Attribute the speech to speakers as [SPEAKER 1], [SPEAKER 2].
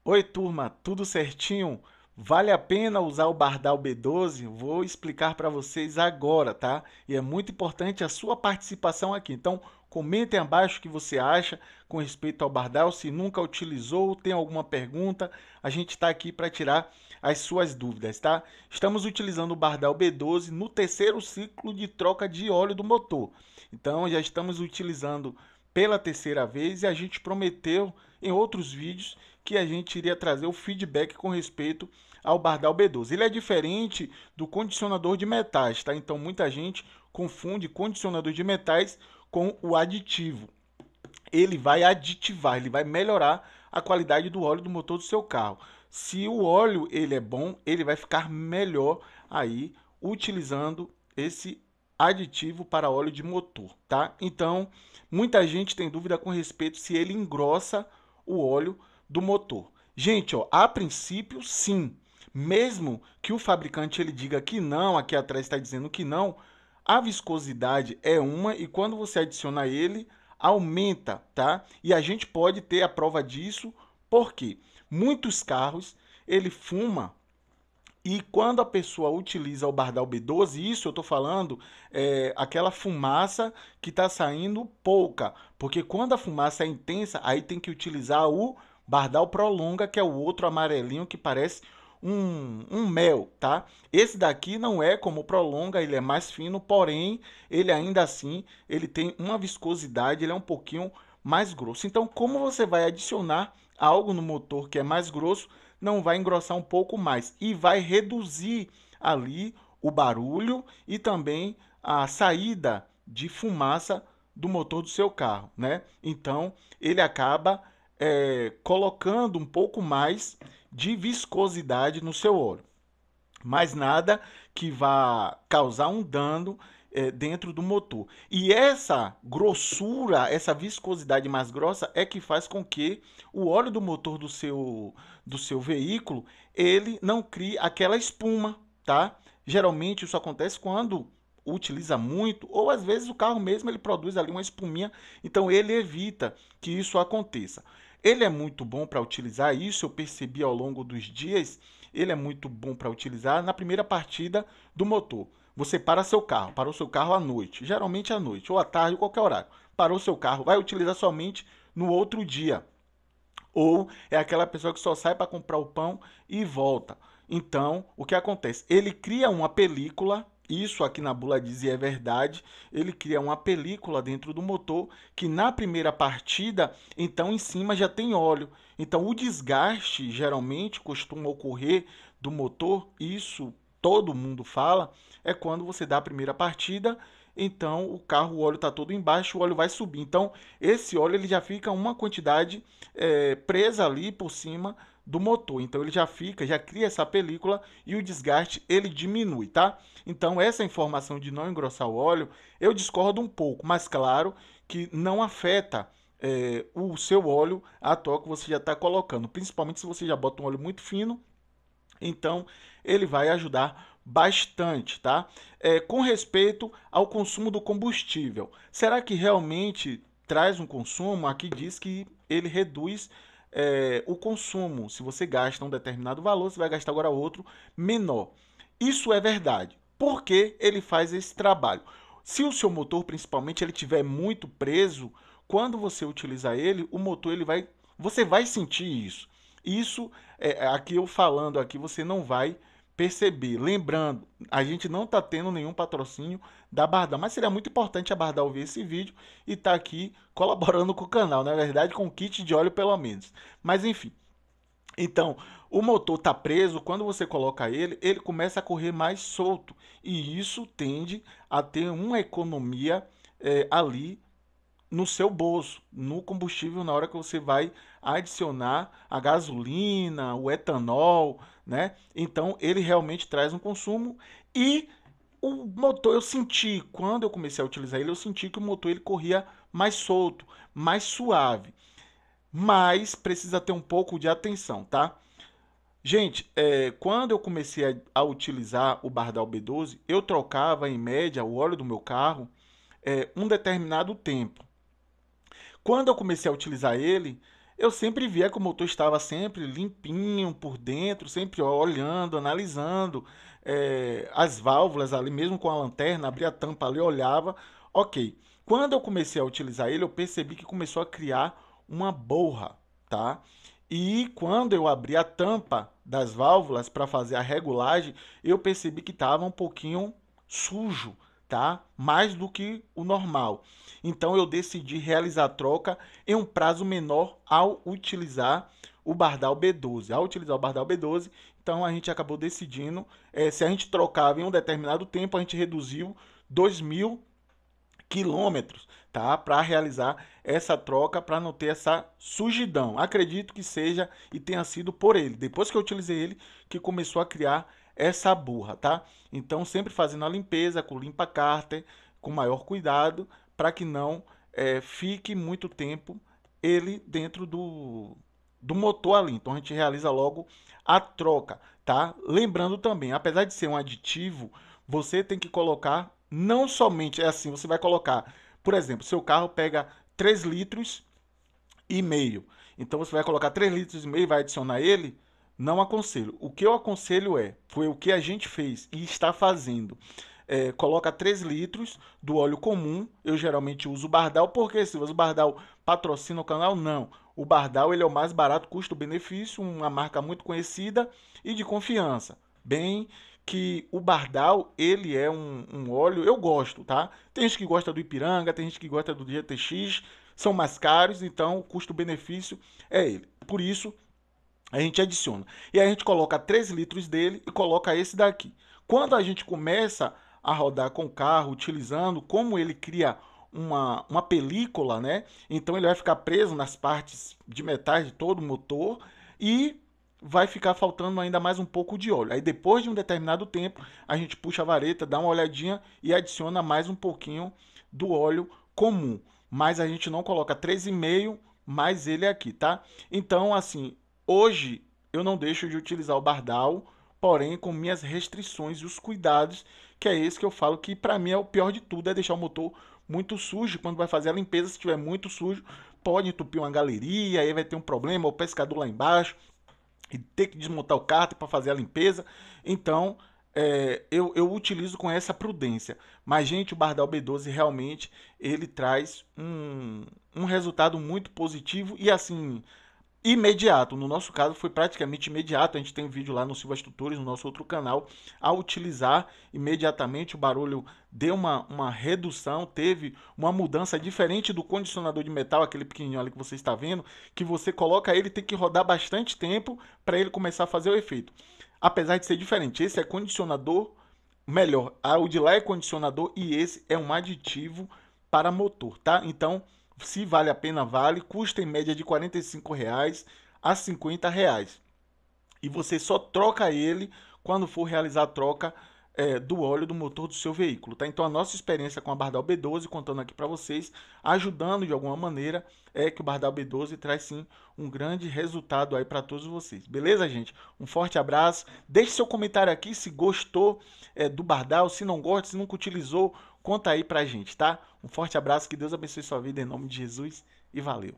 [SPEAKER 1] Oi, turma, tudo certinho? Vale a pena usar o Bardal B12? Vou explicar para vocês agora, tá? E é muito importante a sua participação aqui. Então, comentem abaixo o que você acha com respeito ao Bardal, se nunca utilizou, tem alguma pergunta, a gente está aqui para tirar as suas dúvidas, tá? Estamos utilizando o Bardal B12 no terceiro ciclo de troca de óleo do motor. Então, já estamos utilizando pela terceira vez e a gente prometeu em outros vídeos que a gente iria trazer o feedback com respeito ao Bardal B12. Ele é diferente do condicionador de metais, tá? Então muita gente confunde condicionador de metais com o aditivo. Ele vai aditivar, ele vai melhorar a qualidade do óleo do motor do seu carro. Se o óleo ele é bom, ele vai ficar melhor aí utilizando esse aditivo para óleo de motor, tá? Então, muita gente tem dúvida com respeito se ele engrossa o óleo do motor. Gente, ó, a princípio sim. Mesmo que o fabricante ele diga que não, aqui atrás está dizendo que não, a viscosidade é uma e quando você adiciona ele, aumenta, tá? E a gente pode ter a prova disso, porque muitos carros ele fuma e quando a pessoa utiliza o Bardal B12, isso eu estou falando aquela fumaça que está saindo pouca, porque quando a fumaça é intensa, aí tem que utilizar o Bardal Prolonga, que é o outro amarelinho que parece um mel, tá? Esse daqui não é como o Prolonga, ele é mais fino, porém ele ainda assim ele tem uma viscosidade, ele é um pouquinho mais grosso. Então, como você vai adicionar algo no motor que é mais grosso, não vai engrossar um pouco mais e vai reduzir ali o barulho e também a saída de fumaça do motor do seu carro, né? Então ele acaba colocando um pouco mais de viscosidade no seu óleo, mas nada que vá causar um dano dentro do motor. E essa grossura, essa viscosidade mais grossa é que faz com que o óleo do motor do seu veículo ele não crie aquela espuma, tá? Geralmente isso acontece quando utiliza muito ou às vezes o carro mesmo ele produz ali uma espuminha, então ele evita que isso aconteça. Ele é muito bom para utilizar isso, eu percebi ao longo dos dias, ele é muito bom para utilizar na primeira partida do motor. Você para seu carro, parou seu carro à noite, geralmente à noite, ou à tarde, qualquer horário. Parou seu carro, vai utilizar somente no outro dia. Ou é aquela pessoa que só sai para comprar o pão e volta. Então, o que acontece? Ele cria uma película, isso aqui na bula diz e é verdade, ele cria uma película dentro do motor que na primeira partida, então em cima já tem óleo. Então o desgaste geralmente costuma ocorrer do motor, isso todo mundo fala, é quando você dá a primeira partida, então o carro, o óleo está todo embaixo, o óleo vai subir. Então esse óleo ele já fica uma quantidade presa ali por cima do motor. Então ele já fica, já cria essa película e o desgaste ele diminui, tá? Então essa informação de não engrossar o óleo, eu discordo um pouco, mas claro que não afeta o seu óleo atual que você já está colocando, principalmente se você já bota um óleo muito fino, então ele vai ajudar bastante, tá? Com respeito ao consumo do combustível, será que realmente traz um consumo? Aqui diz que ele reduz o consumo. Se você gasta um determinado valor, você vai gastar agora outro menor. Isso é verdade. Por que ele faz esse trabalho? Se o seu motor, principalmente, ele tiver muito preso, quando você utilizar ele, o motor ele vai, você vai sentir isso. Isso aqui eu falando aqui, você não vai perceber. Lembrando, a gente não está tendo nenhum patrocínio da Bardal, mas seria muito importante a Bardal ver esse vídeo e estar aqui colaborando com o canal, na verdade, com o kit de óleo pelo menos. Mas enfim, então, o motor está preso, quando você coloca ele, ele começa a correr mais solto. E isso tende a ter uma economia ali no seu bolso, no combustível, na hora que você vai adicionar a gasolina, o etanol, né? Então, ele realmente traz um consumo e o motor eu senti, quando eu comecei a utilizar ele, eu senti que o motor ele corria mais solto, mais suave, mas precisa ter um pouco de atenção, tá? Gente, quando eu comecei a utilizar o Bardal B12, eu trocava em média o óleo do meu carro um determinado tempo. Quando eu comecei a utilizar ele, eu sempre via que o motor estava sempre limpinho por dentro, sempre olhando, analisando as válvulas ali, mesmo com a lanterna, abria a tampa ali, olhava, ok. Quando eu comecei a utilizar ele, eu percebi que começou a criar uma borra, tá? E quando eu abri a tampa das válvulas para fazer a regulagem, eu percebi que estava um pouquinho sujo, tá? Mais do que o normal. Então eu decidi realizar a troca em um prazo menor ao utilizar o Bardal B12. Ao utilizar o Bardal B12, então a gente acabou decidindo, se a gente trocava em um determinado tempo, a gente reduziu 2.000 quilômetros, tá? Para realizar essa troca, para não ter essa sujidão. Acredito que seja e tenha sido por ele, depois que eu utilizei ele, que começou a criar essa burra, tá? Então, sempre fazendo a limpeza com limpa-cárter, com maior cuidado, para que não fique muito tempo ele dentro do motor ali. Então, a gente realiza logo a troca, tá? Lembrando também, apesar de ser um aditivo, você tem que colocar, não somente é assim, você vai colocar, por exemplo, seu carro pega 3,5 litros. Então você vai colocar 3,5 litros e vai adicionar ele? Não aconselho. O que eu aconselho foi o que a gente fez e está fazendo. Coloca 3 litros do óleo comum. Eu geralmente uso o Bardal, porque se o Bardal patrocina o canal, não. O Bardal ele é o mais barato, custo-benefício, uma marca muito conhecida e de confiança. Bem que o Bardal, ele é um óleo, eu gosto, tá? Tem gente que gosta do Ipiranga, tem gente que gosta do GTX, são mais caros, então o custo-benefício é ele. Por isso, a gente adiciona. E aí a gente coloca 3 litros dele e coloca esse daqui. Quando a gente começa a rodar com o carro, utilizando, como ele cria uma película, né? Então ele vai ficar preso nas partes de metais de todo o motor e vai ficar faltando ainda mais um pouco de óleo. Aí depois de um determinado tempo, a gente puxa a vareta, dá uma olhadinha e adiciona mais um pouquinho do óleo comum. Mas a gente não coloca 3,5 mais ele aqui, tá? Então, assim, hoje eu não deixo de utilizar o Bardal, porém com minhas restrições e os cuidados, que é esse que eu falo que para mim é o pior de tudo, é deixar o motor muito sujo. Quando vai fazer a limpeza, se estiver muito sujo, pode entupir uma galeria, aí vai ter um problema, o pescador lá embaixo, e ter que desmontar o cárter para fazer a limpeza. Então, eu utilizo com essa prudência. Mas, gente, o Bardal B12 realmente ele traz um resultado muito positivo e assim imediato. No nosso caso foi praticamente imediato. A gente tem um vídeo lá no Silvas Tutores, no nosso outro canal. Ao utilizar imediatamente o barulho deu uma redução, teve uma mudança diferente do condicionador de metal, aquele pequenininho ali que você está vendo, que você coloca ele tem que rodar bastante tempo para ele começar a fazer o efeito. Apesar de ser diferente, esse é condicionador melhor. O de lá é condicionador e esse é um aditivo para motor, tá? Então, se vale a pena, vale. Custa em média de R$ 45 a R$ 50. E você só troca ele quando for realizar a troca do óleo do motor do seu veículo, tá? Então a nossa experiência com a Bardal B12, contando aqui para vocês, ajudando de alguma maneira, é que o Bardal B12 traz sim um grande resultado aí para todos vocês. Beleza, gente? Um forte abraço. Deixe seu comentário aqui se gostou do Bardal, se não gosta, se nunca utilizou, conta aí pra gente, tá? Um forte abraço, que Deus abençoe sua vida em nome de Jesus e valeu.